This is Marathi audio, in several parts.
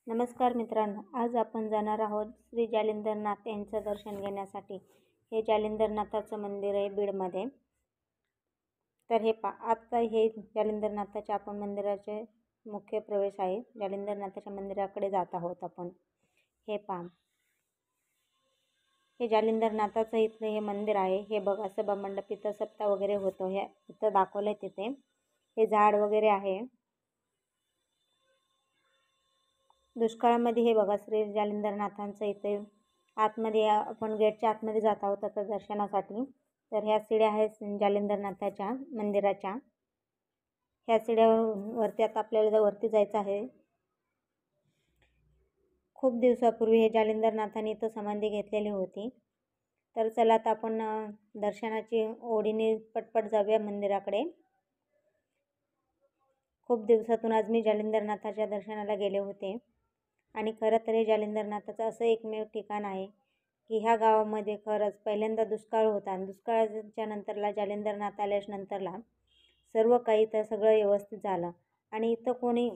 नमस्कार मित्रांनो, आज आपण जाणार आहोत श्री जालिंदरनाथ यांचं दर्शन घेण्यासाठी। हे जालिंदरनाथाचं मंदिर आहे बीडमध्ये। तर हे आता हे जालिंदरनाथाच्या आपण मंदिराचे मुख्य प्रवेश आहे। जालिंदरनाथाच्या मंदिराकडे जात आहोत आपण। हे पहा, हे जालिंदरनाथाचं इथलं हे मंदिर आहे। हे बघा, सभामंडप इथं सप्ताह वगैरे होतो, हे इथं दाखवलंय तिथे। हे झाड वगैरे आहे। दुष्काळामध्ये हे बघा श्री जालिंदरनाथांचं इथे आतमध्ये आपण गेटच्या आतमध्ये जात आहोत आता दर्शनासाठी। तर ह्या सीड्या आहेत जालिंदरनाथाच्या मंदिराच्या। ह्या सीड्यावरती आता आपल्याला वरती जायचं आहे। खूप दिवसापूर्वी हे जालिंदरनाथांनी इथं समाधी घेतलेली होती। तर चला आता आपण दर्शनाची ओढीने पटपट जाऊया मंदिराकडे। खूप दिवसातून आज मी जालिंदरनाथाच्या दर्शनाला गेले होते आणि खरं तर हे जालिंदरनाथाचं असं एकमेव ठिकाण आहे की ह्या गावामध्ये खरंच पहिल्यांदा दुष्काळ होता आणि दुष्काळाच्या नंतरला जालिंदरनाथ आल्याच्या नंतरला सर्व काही तर सगळं व्यवस्थित झालं। आणि इथं कोणी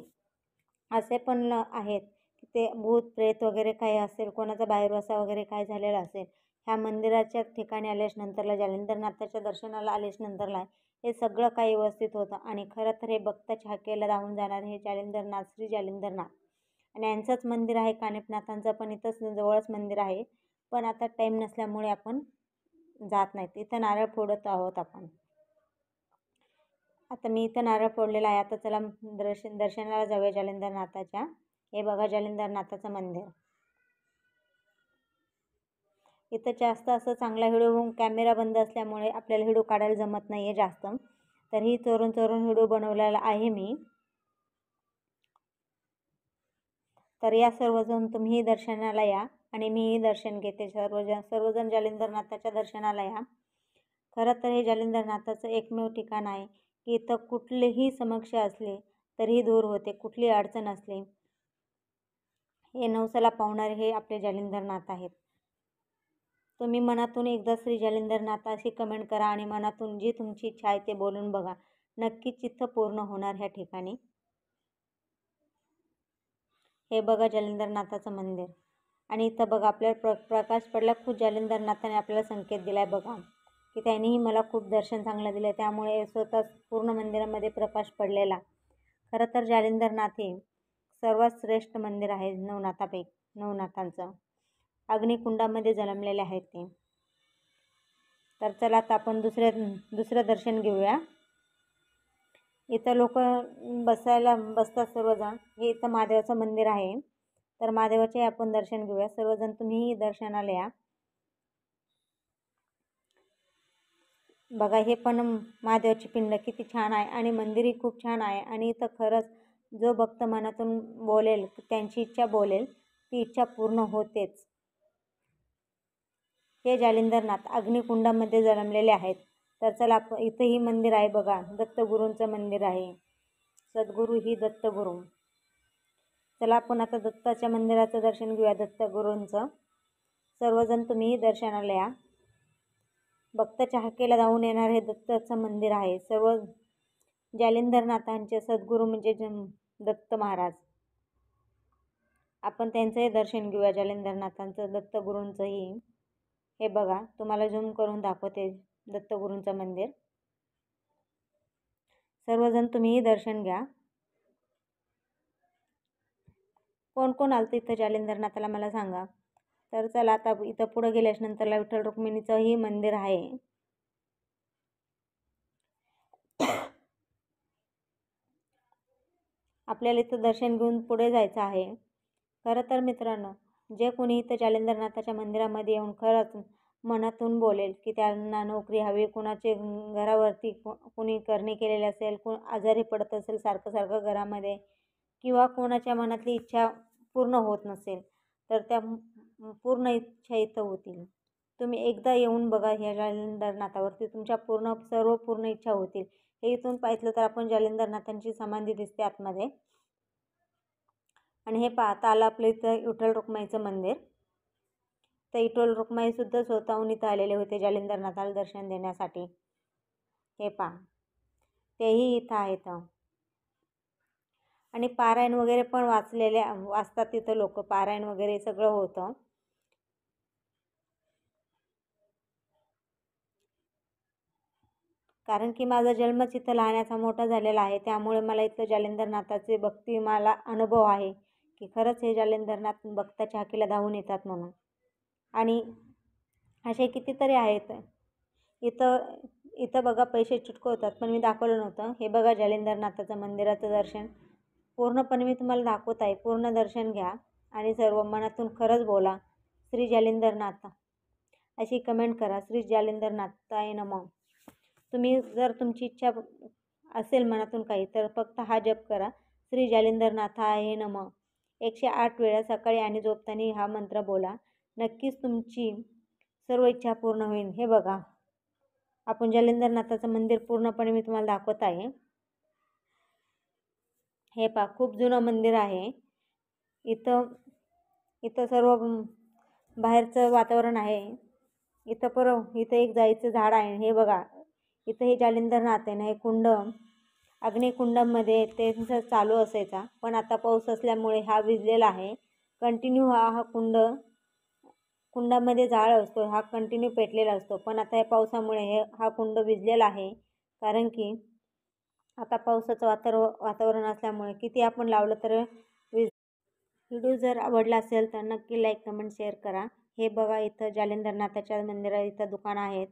असे पण आहेत की ते भूत प्रेत वगैरे काही असेल, कोणाचा बाहेरवसा वगैरे काय झालेला असेल, ह्या मंदिराच्या ठिकाणी आल्याच्या नंतरला जालिंदरनाथाच्या दर्शनाला आल्याच्या नंतरला हे सगळं काही व्यवस्थित होतं। आणि खरं तर हे भक्ताच्या हाकेला धावून जाणार हे जालिंदरनाथ, श्री जालिंदरनाथ आणि यांचंच मंदिर आहे। कानिफनाथांचं पण इथंच जवळच मंदिर आहे, पण आता टाईम नसल्यामुळे आपण जात नाहीत। इथं नारळ फोडत आहोत आपण। आता मी इथं नारळ फोडलेला आहे। आता चला दर्शनाला जाऊया जालिंदरनाथाच्या। हे बघा जालिंदरनाथाचं मंदिर। इथं जास्त असं चांगला व्हिडिओ कॅमेरा बंद असल्यामुळे आपल्याला व्हिडिओ काढायला जमत नाही आहे जास्त, तरीही चोरून चोरून व्हिडिओ बनवलेला आहे मी। तर या सर्वजण तुम्हीही दर्शनाला या आणि मीही दर्शन घेते। सर्वजण जालिंदरनाथाच्या दर्शनाला या। खरं तर हे जालिंदरनाथाचं एकमेव ठिकाण आहे की इथं कुठलीही समस्या असली तरीही दूर होते, कुठली अडचण असली। हे नवसाला पावणारे हे आपले जालिंदरनाथ आहेत। तुम्ही मनातून एकदा श्री जालिंदरनाथ अशी कमेंट करा आणि मनातून जी तुमची इच्छा आहे ते बोलून बघा, नक्कीच इथं पूर्ण होणार ह्या ठिकाणी। हे बघा जालिंदरनाथाचं मंदिर आणि इथं बघा आपल्याला प्रकाश पडला। खूप जालिंदरनाथाने आपल्याला संकेत दिलाय बघा की त्यांनीही मला खूप दर्शन चांगलं दिलं, त्यामुळे स्वतः पूर्ण मंदिरामध्ये प्रकाश पडलेला। खरं तर जालिंदरनाथ हे सर्वात श्रेष्ठ मंदिर आहे नवनाथांचं। अग्निकुंडामध्ये जन्मलेले आहेत ते। तर चला आता आपण दुसरं दर्शन घेऊया। इथं लोक बसतात सर्वजण। हे इथं महादेवाचं मंदिर आहे, तर महादेवाचे आपण दर्शन घेऊया। सर्वजण तुम्हीही दर्शनाला या। बघा, हे पण महादेवाची पिंड किती छान आहे आणि मंदिरही खूप छान आहे। आणि इथं खरंच जो भक्त मनातून बोलेल, त्यांची इच्छा बोलेल, ती इच्छा पूर्ण होतेच। हे जालिंदरनाथ अग्निकुंडामध्ये जन्मलेले आहेत। तर चला इथंही मंदिर आहे बघा, दत्तगुरूंचं मंदिर आहे। सद्गुरू ही दत्तगुरू। चला आपण आता दत्ताच्या मंदिराचं दर्शन घेऊया, दत्तगुरूंचं। सर्वजण तुम्हीही दर्शनाला या। भक्ताच्या हाकेला धावून येणार हे दत्ताचं मंदिर आहे। सर्व जालिंदरनाथांचे सद्गुरू म्हणजे दत्त महाराज। आपण त्यांचंही दर्शन घेऊया, जालिंदरनाथांचं, दत्तगुरूंचंही। हे बघा, तुम्हाला झूम करून दाखवते दत्तगुरूंचं मंदिर। सर्वजण तुम्हीही दर्शन घ्या। कोण कोण आलं इथं जालिंदरनाथाला मला सांगा। तर चला आता इथं पुढे गेल्याच्या नंतरला विठ्ठल रुक्मिणीचंही मंदिर आहे। आपल्याला इथं दर्शन घेऊन पुढे जायचं आहे। खरं तर मित्रांनो, जे कोणी इथं जालिंदरनाथाच्या मंदिरामध्ये येऊन खरंच मनातून बोलेल की त्यांना नोकरी हवी, कोणाचे घरावरती कोणी करणी केलेली असेल, कोण आजारी पडत असेल सारखं सारखं घरामध्ये, किंवा कोणाच्या मनातली इच्छा पूर्ण होत नसेल, तर त्या पूर्ण इच्छा इथं होतील। तुम्ही एकदा येऊन बघा ह्या जालिंदरनाथावरती, तुमच्या सर्व पूर्ण इच्छा होतील। हे इथून पाहिलं तर आपण जालिंदरनाथांची समाधी दिसते आतमध्ये। आणि हे पाहता आलं आपलं इथं विठ्ठल रुक्माईचं मंदिर। तर विठ्ठल रुक्माई सुद्धा स्वतःहून इथं आलेले होते जालिंदरनाथाला दर्शन देण्यासाठी। हे पहा, तेही इथं आहेत। आणि पारायण वगैरे पण वाचतात तिथं लोक, पारायण वगैरे सगळं होतं. कारण की माझा जन्मच इथं लहानाचा मोठा झालेला आहे, त्यामुळे मला इथलं जालिंदरनाथाचे भक्ती मला अनुभव आहे की खरंच हे जालिंदरनाथ भक्ताच्या हाकेला धावून येतात म्हणून. आणि असे कितीतरी आहेत. इथं इथं बघा पैसे चिटकवतात, पण मी दाखवलं नव्हतं. हे बघा जालिंदरनाथाचं मंदिराचं दर्शन पूर्णपणे मी तुम्हाला दाखवत आहे. पूर्ण दर्शन घ्या आणि सर्व मनातून खरंच बोला श्री जालिंदरनाथ, अशी कमेंट करा, श्री जालिंदरनाथाय नमः. तुम्ही जर तुमची इच्छा असेल मनातून काही, तर फक्त हा जप करा, श्री जालिंदरनाथाय नमः 108 वेळा सकाळी आणि झोपताना हा मंत्र बोला. नक्कीच तुमची सर्व इच्छा पूर्ण होईल. हे बघा, आपण जालिंदरनाथाचं मंदिर पूर्णपणे मी तुम्हाला दाखवत आहे. हे पहा, खूप जुनं मंदिर आहे. इथं सर्व बाहेरचं वातावरण आहे. इथं एक जाईचं झाड आहे. हे बघा, इथं हे जालिंदरनाथ आहे ना, हे कुंड अग्निकुंडामध्ये त्यांचं चालू असायचा, पण आता पाऊस असल्यामुळे हा भिजलेला आहे. कंटिन्यू हा कुंडामध्ये जाळ असतो, हा कंटिन्यू पेटलेला असतो. पण आता या पावसामुळे हा कुंड भिजलेला आहे. कारण की आता पावसाचं वातावरण असल्यामुळे किती आपण लावलं तर व्हिडिओ जर आवडला असेल तर नक्की लाईक, कमेंट, शेअर करा. हे बघा, इथं जालिंदरनाथाच्या मंदिरात इथं दुकानं आहेत.